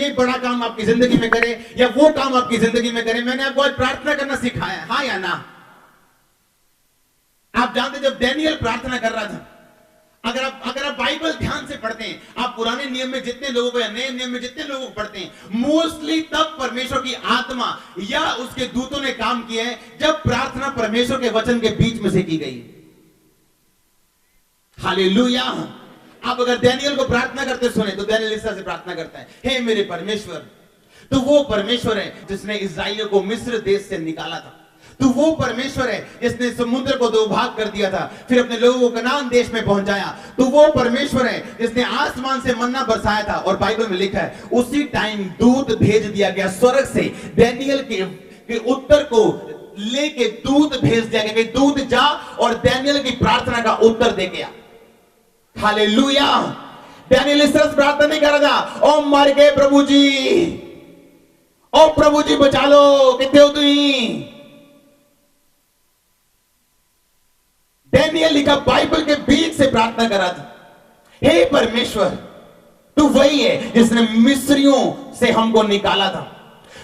ये बड़ा काम आपकी जिंदगी में करे या वो काम आपकी जिंदगी में करे। मैंने आपको आज प्रार्थना करना सिखाया, हाँ या ना? आप जानते जब डैनियल प्रार्थना कर रहा था, अगर आप बाइबल ध्यान से पढ़ते हैं, आप पुराने नियम में जितने लोगों को या नए नियम में जितने लोगों को पढ़ते हैं, मोस्टली तब परमेश्वर की आत्मा या उसके दूतों ने काम किया है जब प्रार्थना परमेश्वर के वचन के बीच में से की गई। हालेलुया। आप अगर डैनियल को प्रार्थना करते सुने तो डैनियल इस तरह से प्रार्थना करता है, हे मेरे परमेश्वर, तो वो परमेश्वर है जिसने इस्राएलियों को मिस्र देश से निकाला था। तो वो परमेश्वर है जिसने समुद्र को दो भाग कर दिया था, फिर अपने लोगों को कनान देश में पहुंचाया। तो वो परमेश्वर है जिसने आसमान से मन्ना बरसाया था। और बाइबल में लिखा है उसी टाइम दूत भेज दिया गया स्वर्ग से, डैनियल के उत्तर को लेके दूत भेज दिया गया कि दूत जा और डैनियल की प्रार्थना का उत्तर दे गया। हालेलुया। डैनियल इस तरह से प्रार्थना नहीं कर रहा था, ओ मर गए प्रभु जी, ओ प्रभु जी बचा लो, कितने हो तुम। डैनियल लिखा बाइबल के बीच से प्रार्थना कर रहा था, हे परमेश्वर, तू वही है जिसने मिस्रियों से हमको निकाला था,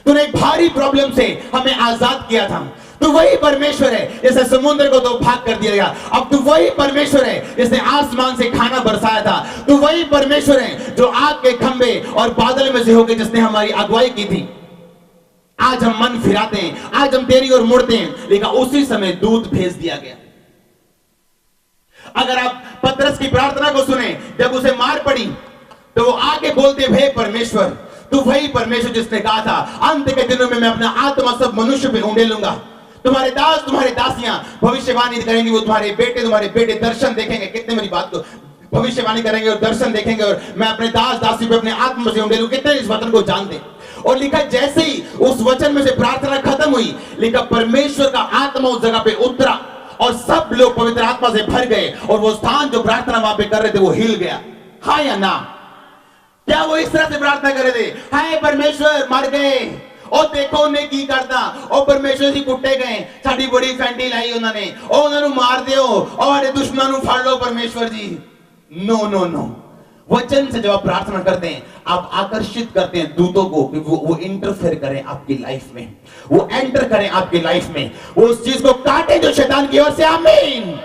तूने एक भारी प्रॉब्लम से हमें आजाद किया था। तू वही परमेश्वर है जिसने समुद्र को दो भाग कर दिया गया। अब तू वही परमेश्वर है जिसने आसमान से खाना बरसाया था। तू वही परमेश्वर है जो आग के खंभे और बादल में से होकर जिसने हमारी अगुवाई की थी। आज हम मन फिराते हैं, आज हम तेरी ओर मुड़ते हैं, लेकिन उसी समय दूत भेज दिया गया। अगर आप पतरस की प्रार्थना को सुने, जब उसे मार पड़ी तो वो आगे बोलते, हे परमेश्वर, तू वही परमेश्वर जिसने कहा था अंत के दिनों में मैं अपना आत्मा सब मनुष्य पे उंडेलूंगा। तुम्हारे दास तुम्हारे दासियां भविष्यवाणी करेंगी, वो तुम्हारे बेटे दर्शन देखेंगे। कितने मेरी बात को भविष्यवाणी करेंगे और दर्शन देखेंगे, और मैं अपने दास दासी पे अपने आत्मा से उंडेलूं। कितने इस वचन को जानते? और लिखा जैसे ही उस वचन में से प्रार्थना खत्म हुई, लिखा परमेश्वर का आत्मा उस जगह पे उतरा और सब लोग पवित्र आत्मा से भर गए, और वो स्थान जो प्रार्थना वहां पे कर रहे थे वो हिल गया। हाँ या ना? क्या वो इस तरह से प्रार्थना कर रहे थे, हाय परमेश्वर मर गए, और देखो उन्हें की करता, और परमेश्वर जी कुट्टे गए, साड़ी बड़ी फैंटी लाई उन्होंने, और उन्होंने मार दियो, और दुश्मनों फाड़ लो परमेश्वर जी। No no no. वचन से जब आप प्रार्थना करते हैं, आप आकर्षित करते हैं दूतों को कि वो इंटरफेयर करें आपकी लाइफ में, वो एंटर करें आपकी लाइफ में, वो उस चीज को काटे जो शैतान की ओर से। आमीन।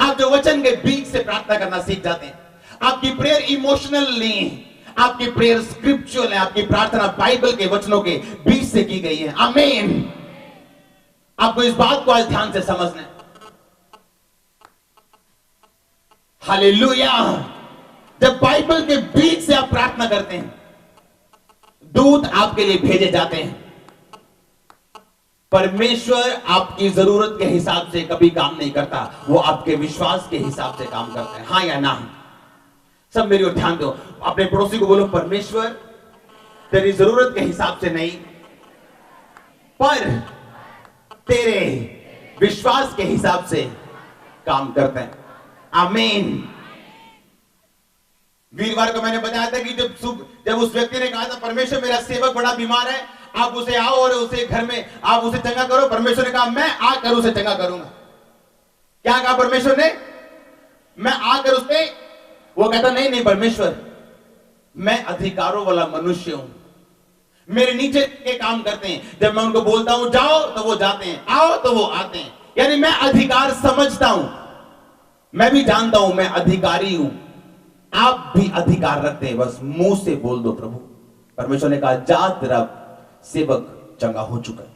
आप जो वचन के बीच से प्रार्थना करना सीख जाते हैं, आपकी प्रेयर इमोशनल नहीं है, आपकी प्रेयर स्क्रिप्चुअल है। आपकी प्रार्थना बाइबल के वचनों के बीच से की गई है। आमीन। आपको इस बात को आज ध्यान से समझना है। हालेलुया। जब बाइबल के बीच से आप प्रार्थना करते हैं, दूत आपके लिए भेजे जाते हैं। परमेश्वर आपकी जरूरत के हिसाब से कभी काम नहीं करता, वो आपके विश्वास के हिसाब से काम करता है। हाँ या ना? सब मेरी ओर ध्यान दो। अपने पड़ोसी को बोलो, परमेश्वर तेरी जरूरत के हिसाब से नहीं, पर तेरे विश्वास के हिसाब से काम करते हैं। आमीन। वीरवार को मैंने बताया था कि जब उस व्यक्ति ने कहा था, परमेश्वर मेरा सेवक बड़ा बीमार है, आप उसे आओ और उसे घर में आप उसे चंगा करो। परमेश्वर ने कहा, मैं आकर उसे चंगा करूंगा। क्या कहा परमेश्वर ने? मैं आकर उससे। वो कहता, नहीं नहीं परमेश्वर, मैं अधिकारों वाला मनुष्य हूं, मेरे नीचे के काम करते हैं। जब मैं उनको बोलता हूं जाओ तो वो जाते हैं, आओ तो वो आते हैं। यानी मैं अधिकार समझता हूं, मैं भी जानता हूं मैं अधिकारी हूं। आप भी अधिकार रखते हैं, बस मुंह से बोल दो प्रभु। परमेश्वर ने कहा, जा तेरा सेवक चंगा हो चुका है।